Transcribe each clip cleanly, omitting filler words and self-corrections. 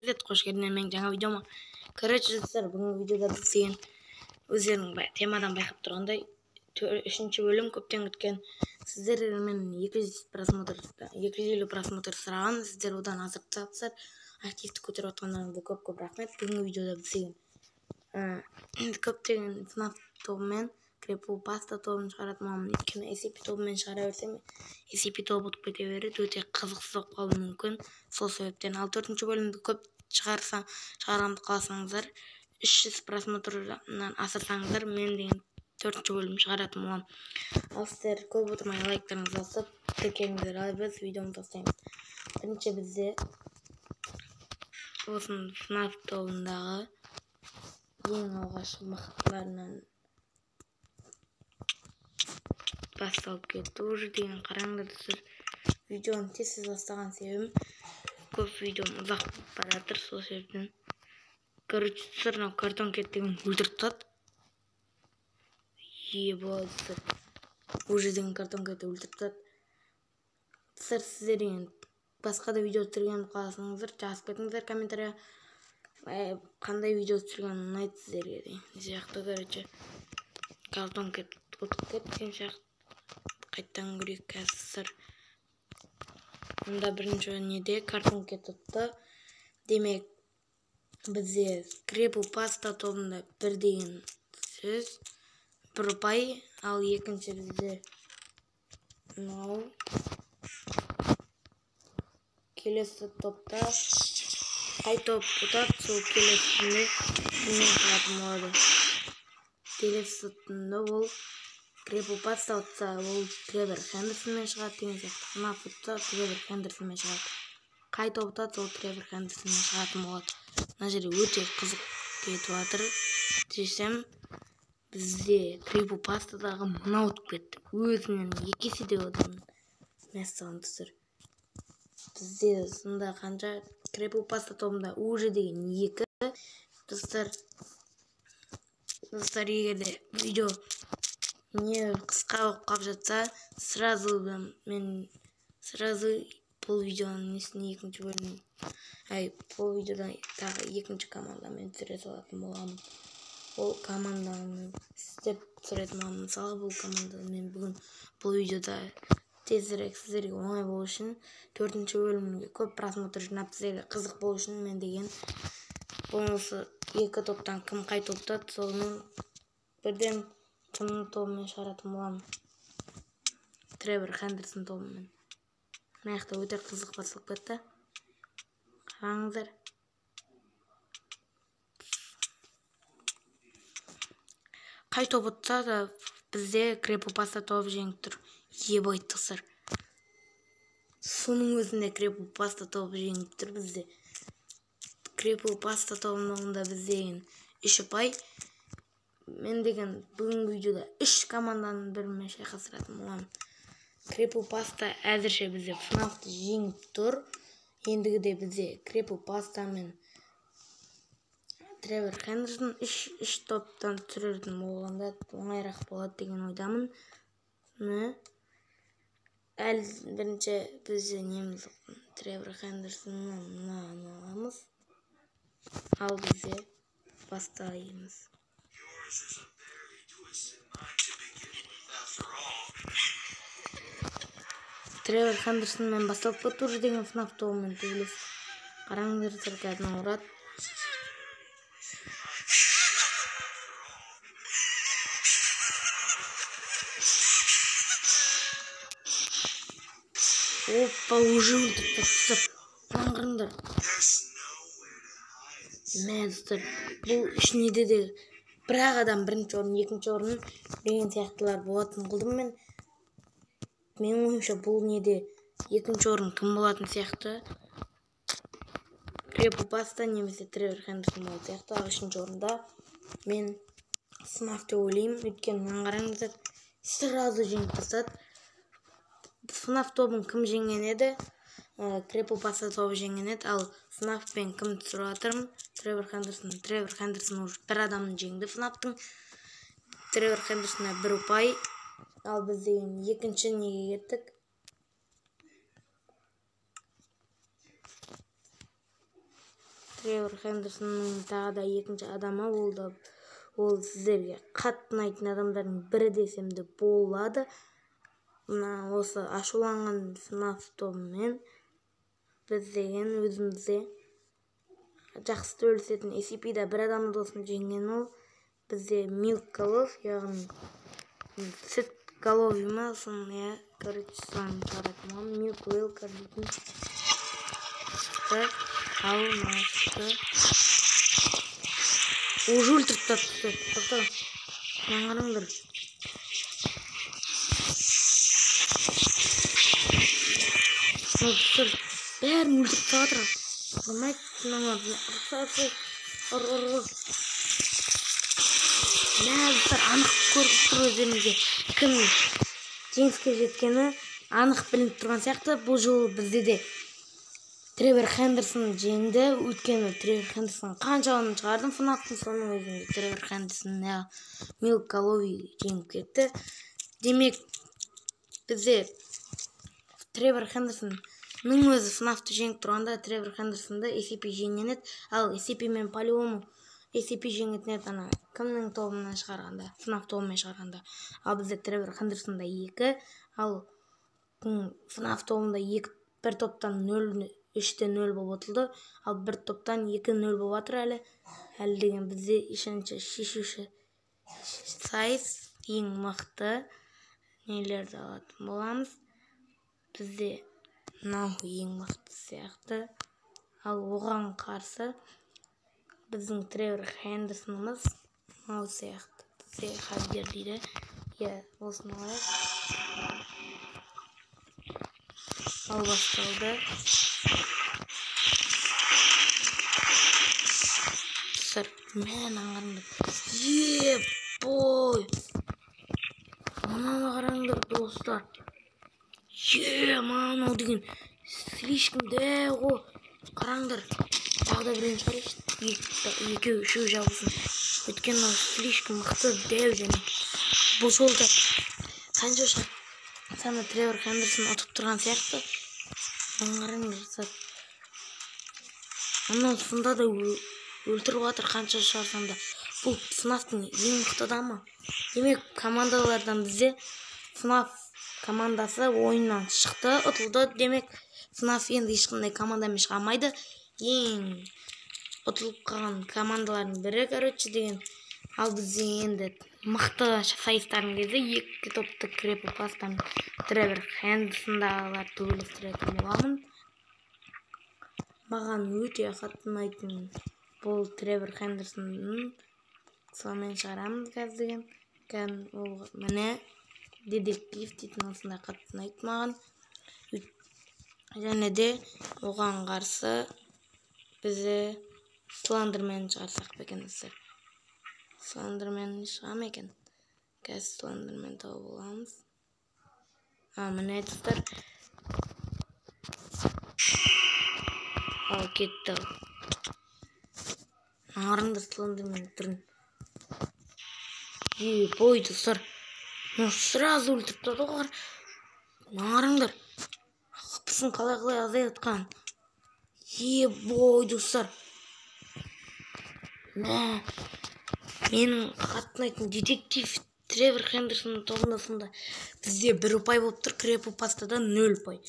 Қош келдіңдер менің жаңа видеома. Короче, достар, бүгінгі видеода біз деген өздерінің темадан байқап тұрғандай 3-ші бөлім көптен күткен. Сіздермен 250 просмотр сұраған. Сіздер одан асырып тастапсыздар. Активті көтеріп отқандарыңызға көп рахмет. Бүгінгі видеода біз деген көптеген FNAF тобымен Creeple Pasta тобын шығаратын боламын. Өйткені SCP тобымен шығара берсем, SCP тобы ұтып кете береді. Өте қызықсыз болып қалуы мүмкін. Сол себептен. Ал 4-ші бөлімді көп шығарамды қаласаңыздар, 300 просмотрдан асырсаңыздар, мен деген 4-ші бөлім шығаратын боламын. Ал сіздер көп отырмай лайктарыңызды басып тіркеліңіздер. Ал біз видеоны бастаймыз. Бірінші бізде осының FNAF тобындағы ең алғашқы мықтыларынан басталып кетті. Уже деген қараңдар достар. Видеоны тез бастаған себебім көп видеом ұзақ болып бара жатыр, сол себептен. Короче, достар, мынау картон кеттігін өлтіріп тастады. Ебасы. Уже деген картон кетті өлтіріп тастады. Достар, сіздер деген басқа да видео түсіргенді қаласаңыздар, жазып кетіңіздер комментария. Қандай видео түсіргенім ұнайды сіздерге деген сияқты. Короче, картон кетті ұтып кеткен сияқты. Қайттан көрейік қазір. Мұнда бірінші неде картон кетті. Демек, бізде Creeple Pasta тобында бір деген сөз, бір ұпай. Ал екінші бізде мынау келесі топта қай топ ұтады, сол келесінде кіммен шығатын болады. Келесі топында ол Creeple Pasta ұтса, ол Тревор Хендерсонмен шығады деген сияқты. FNAF ұтса, Тревор Хендерсонмен шығады. Қай топ ұтады, сол Тревор Хендерсонмен шығатын болады. Мына жерде өте қызық кетіп жатыр десем, бізде Creeple Pastадағы мынау ұтып кетті. Өзінен 2 есе де одан мәссаған достар. Бізде сонда қанша Creeple Pasta тобында уже деген 2. Достар, егерде видео не қысқа болып қалып жатса, сразу бұл видеоның несіне екінші бөлім, бұл видеода тағы екінші командамен түсіре салатын боламын. Ол команданы істеп түсіретін боламын. Мысалы, бұл команданы мен бүгін бұл видеода тезірек сіздерге оңай болу үшін 4-ші бөлімге көп просмотр жинап сіздерге қызық болу үшін мен деген осы 2 топтан кім қай топта, сонымен бірден кімнің тобымен шығаратын боламын. Тревор Хендерсон тобымен. Мына жақта өте қызық басылып кетті. Қараңыздар. Қай топ ұтса да бізде Creeple Pasta тобы жеңіп тұр. Ебай достар. Соның өзінде Creeple Pasta тобы жеңіп тұр бізде. Creeple Pasta тобында біз деген 3 ұпай. Мен деген бүгінгі видеода 3 команданың бірімен шайқастыратын боламын. Creeple Pasta әзірше бізде FNAFты жеңіп тұр. Ендігіде бізде Creeple Pasta мен Тревор Хендерсон 3 топтан түсіретін болғанда оңайырақ болады деген ойдамын. Әлі бірінші бізде неміз Тревор Хендерсоннан мынаны аламыз. Ал бізде бастаймыз. Тревор Хендерсонмен басталып кетті уже деген FNAF тобымен төбелес. Қараңдар сыркадына ұрады. Опа, уже өлтіріп тастап. Қараңдар. Мә достар, бұл ішінеде де бір-ақ адам бірінші орын, екінші орын деген сияқтылар болатын қылдым мен. Менің ойымша бұл неде екінші орын кім болатын сияқты? Creeple Pasta немесе Тревор Хендерсон болатын сияқты. Ал үшінші орында мен FNAF деп ойлаймын. Өйткені мынаны қараңыздар, сразу жеңіп тастады. FNAF тобын кім жеңген еді? Creeple Pasta тобы жеңген еді. Ал FNAF пен кім түсіріп жатырмын? Тревор Хендерсон. Тревор Хендерсон уже бір адамын жеңді FNAF-тың. Тревор Хендерсонға 1 ұпай. Ал біз деген екінші неге кеттік? Тревор Хендерсонның тағы да екінші адамы болды. Ол сіздерге қатты ұнайтын адамдардың бірі десем де болады. Мына осы ашуланған FNAF тобымен біз деген өзімізде жақсы төбелесетін SCP-да бір адамды досын жеңген ол. Бізде Milk Golov, яғни сүт голови ма, соны короче соны шығаратын болған. Milk Wilker дейтін шықты. Ал мына шықты. Уже өлтіріп тастады. Тоқта. Мынаны қараңдар. Бәрін өлтіріп тастап жатыр. Құрмайды мыналарды. Нәзір анық көріп тұр өздеріңізге. Кім жеңіске жеткені анық білініп тұрған сияқты. Бұл жолы бізде де Тревор Хендерсон жеңді. Өйткені Тревор Хендерсон қанша оны шығардым FNAF-тың соның өзінде Тревор Хендерсон Milk Golov жеңіп кетті. Демек бізде Тревор Хендерсонның өзі FNAF-ты жеңіп тұрғанда Тревор Хендерсонды SCP жеңген еді. Ал SCP мен по-любому SCP жеңетін еді ана кімнің тобынан шығарғанда, FNAF тобымен шығарғанда. Ал бізде Тревор Хендерсонда 2, ал FNAF тобында бір топтан 3-0 болып отылды, ал бір топтан 2-0 болып жатыр әлі. Әлі деген бізде шешуші сайыс ең мықты нелерді алатын боламыз. Бізде мынау ең мықты сияқты. Ал оған қарсы біздің Тревор Хендерсонымыз мынау сияқты. Бізде Хавьер дейді. Осыны алайық. Ал басталды. Мен аңғарымдар. Бой! Мынаны қараңдар, достар. Мынау деген слишком дәу. Қараңдар. Тағы да біреуін шығарайықшы. Екеу, үшеу жабылсын. Өйткені слишком мықты дәу және. Бұл жолда қанша саны Тревор Хендерсон ұтып тұрған сияқты. Қараңдар. Анау сында да өлтіріп жатыр қанша шығарсам да. Бұл FNAF-тың ең мықты адамы. Демек командалардан бізде FNAF командасы ойыннан шықты, ұтылды. Демек FNAF енді ешқандай командамен шыға алмайды. Ең ұтылып қалған командалардың бірі, короче, деген. Ал бізде енді мықты сайыстардың кезде екі топты Creepypasta Тревор Хендерсондағылар төбелестіретін боламын. Маған өте қатты ұнайтын бұл Тревор Хендерсонның сонымен шығарамыз қазір деген. Ол міне детектив дейтін осындай қатты ұнайды маған. Және де оған қарсы бізде Слендермен шығарсақ па екен біздер. Слендермен шыға ма екен? Қазір Слендермен тауып аламыз. Міне достар. Ал кетті. Арыңдар Слендермен түрін. Бой достар. Сразу өлтіріп тұрды ғой. Арыңдар. Қыпысын қалай азай отқан. Бой достар. Менің қатты ұнайтын детектив Тревор Хендерсонның тобындасында бізде 1 ұпай болып тұр, Creepypastада 0 ұпай.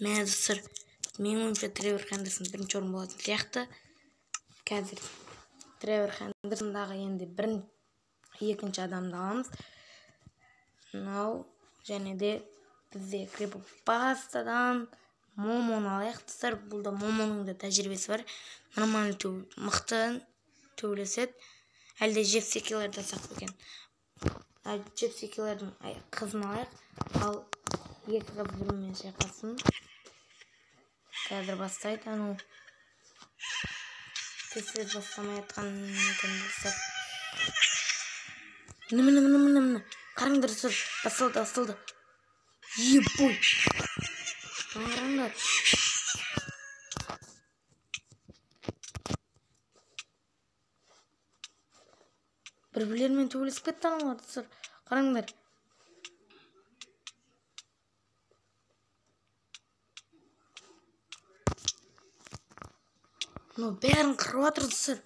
Достар, менің ойымша Тревор Хендерсон бірінші орын болатын сияқты. Қазір Тревор Хендерсондағы енді екінші адамды аламыз. Мынау және де бізде Creepypastадан Момоны алайық достар. Бұлда Момоның да тәжірибесі бар. Нормально мықты төбелеседі. Әлде Джепсекилерді алсақ екен. Джепсекилердің қызын алайық. Ал екі қыз бірімен шайқасын. Қазір бастайды. Тез бастамай жатқан екен достар. Міне. Қараңдар достар. Басталды. Бой! Қараңдар. Бір-бірлерімен төбелесіп кетті аналар достар. Қараңдар. Мына бәрін қырып жатыр достар.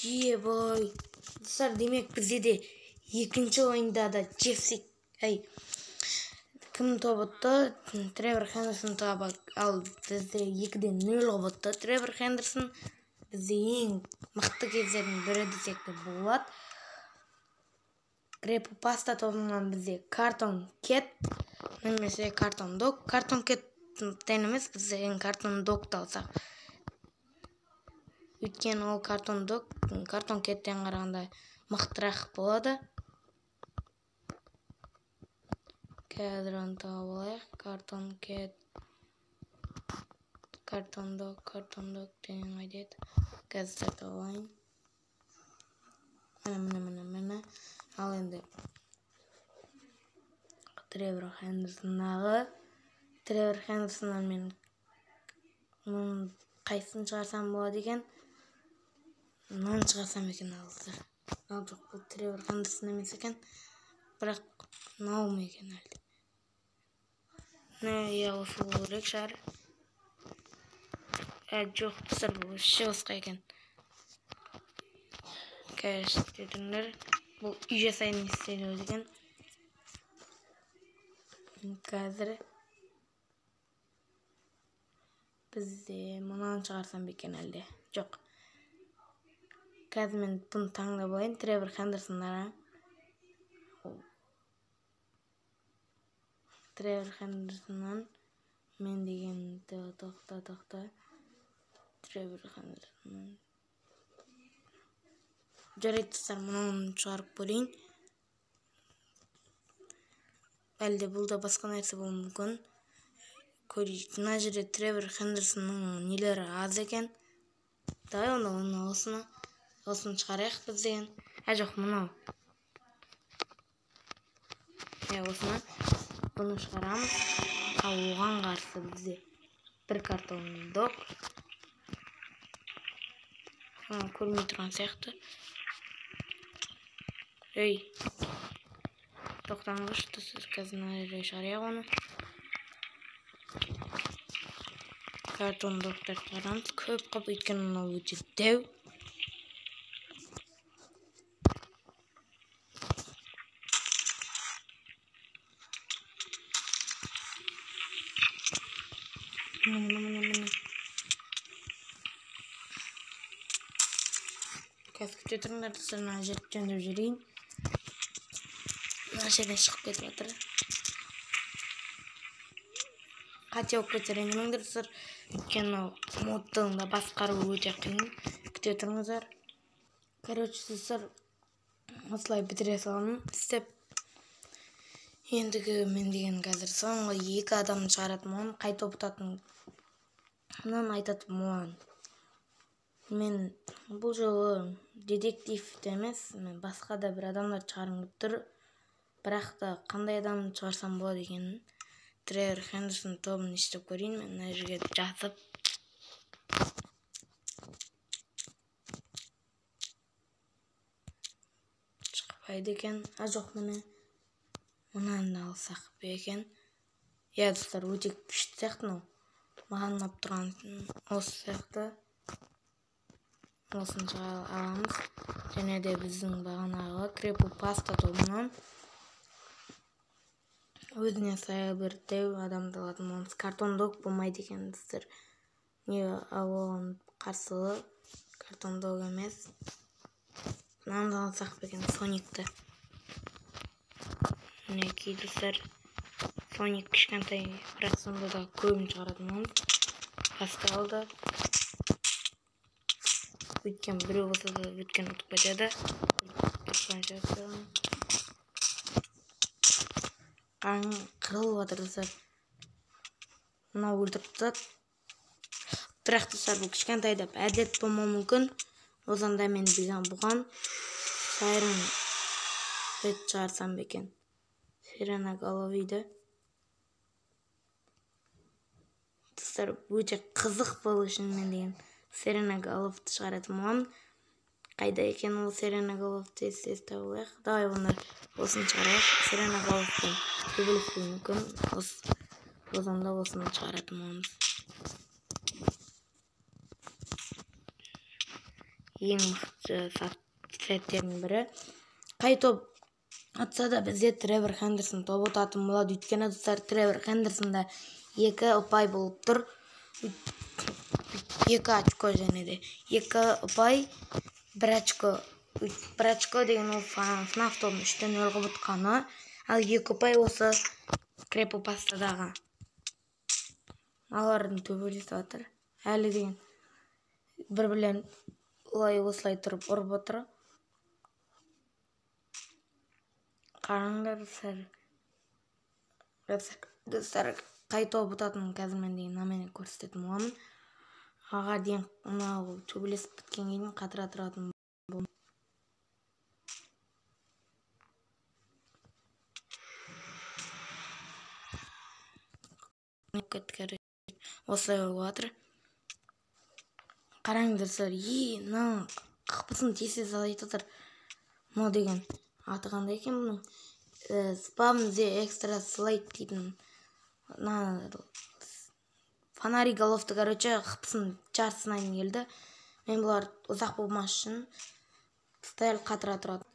Ебой. Достар, демек бізде де екінші ойында да Джефси, кім тобытты? Тревор Хендерсон тобы. Ал бізде 2-0 болыпты. Тревор Хендерсон бізде ең мықты кездердің бірі десек те болады. Крепу паста тобынан бізде Картон Кет, немесе Картон Дог. Картон Кет емес, бізде ең Картон Догты алсақ. Өйткені ол Картон Дог Картон Кеттен қарағанда мықтырақ болады. Қазір оны тауып алайық. Картон Кет, Картон Дог деген қайда еді? Қазір тауып алайын. Міне. Ал енді Тревор Хендерсоннан мен қайсын шығарсам болады екен? Мынаны шығарсам екен алды. Ал жоқ, бұл Тревор Хендерсон емес екен. Бірақ мынау ма екен әлде? Осы болу керек шығар. Жоқ, достар, бұл шығысқа екен. Кәштетіңдер. Бұл үй жасайын істелу екен. Қазір бізде мұнан шығарсам екен әлде? Жоқ. Қазір мен бұны таңдап алайын. Тревор Хендерсоннан мен деген тоқта. Тревор Хендерсоннан. Жарайды достар, мұнан шығарып көрейін. Әлде бұл да басқа нәрсе болуы мүмкін. Көрейік. Мына жерде Тревор Хендерсонның нелері аз екен. Давай оны осыны шығарайық біз деген. Жоқ, мынау. Бұны шығарамыз. Ал оған қарсы бізде бір Картон Дог. Көрмей тұрған сияқты. Тоқтаңыз, достар, қазір мына жерде шығарайық оны. Картон Догтар шығарамыз. Көп қып, өйткені мынау өте дәу. Қазір күте тұрыңдар, достар, мына жерді жөндеп жүрейін. Мына жерден шығып кетіп жатыр. Қате болып кетсе ренжімеңдер, достар. Өйткені модтың да басқаруы өте қиын. Күте тұрыңыздар. Короче, достар, осылай бітіре саламын істеп. Ендігі мен деген қазір соңғы 2 адамды шығаратын боламын. Қайта опытатынын айтатын боламын. Мен бұл жолы детективті емес, мен басқа да бір адамдар шығарғым келіп тұр. Бірақ та қандай адамды шығарсам болады екенін Тревор Хендерсон тобын естіп көрейін. Мен мына жерге жазып. Шықпайды екен. Жоқ, міне. Мұнан да алсақ бе екен. Достар, өте күшті сияқты мынау. Маған ұнап тұрған осы сияқты. Осыны аламыз. Және де біздің бағанағы Крепу паста тобынан өзіне сая бір дәу адамды алатын боламыз. Картон Дог болмайды екен, достар. Ал оған қарсылы Картон Дог емес. Мынаны алсақ екен, Соникті. Мінекей, достар. Соник кішкентай, бірақ сонда да көбін шығаратын боламыз. Паста алды. Өткен біреу болса да өткен ұтып кетеді. Қырылып жатыр, достар. Мынау өлтіріп тастады. Бірақ достар, бұл кішкентай деп әділет болмауы мүмкін. Осында мен бұған сайран рет шығарсам екен. Сирена головиді. Достар, өте қызық болу үшін мен деген Сирена головты шығаратын боламын. Қайда екен ол Сирена головты естес табылайық. Давай осыны шығарайық. Сирена головтың төбелесуі мүмкін. Осында осыны шығаратын боламыз. ең мықты сәттердің бірі. Қай топ атса да бізде Тревор Хендерсон топ ұтатын болады. Өйткені достар, Тревор Хендерсонда 2 ұпай болып тұр. 2 очко және де 2 ұпай 1 очко. 1 очко деген ол FNAF тобын 3-0 қылып ұтқаны. Ал 2 ұпай осы Крепопастадағы. Алардың төбелесіп жатыр. Әлі деген бір-бірлерін осылай тұрып ұрып отыр. Қараңдар достар, қай топ ұтатынын қазір мен деген мынамен көрсететін боламын. Аға дейін мынау төбелесіп біткеннен кейін қатыра тұратын боламын. Осылай болып жатыр. Қараңдар, мынау қақпысын тесе салайып отыр. Мынау деген аты қандай екен бұның? Spam the extra slide дейтін. Фонари головты, қақпысын жартысынан келді. Мен бұлар ұзақ болмас үшін сәл қатыра тұрады.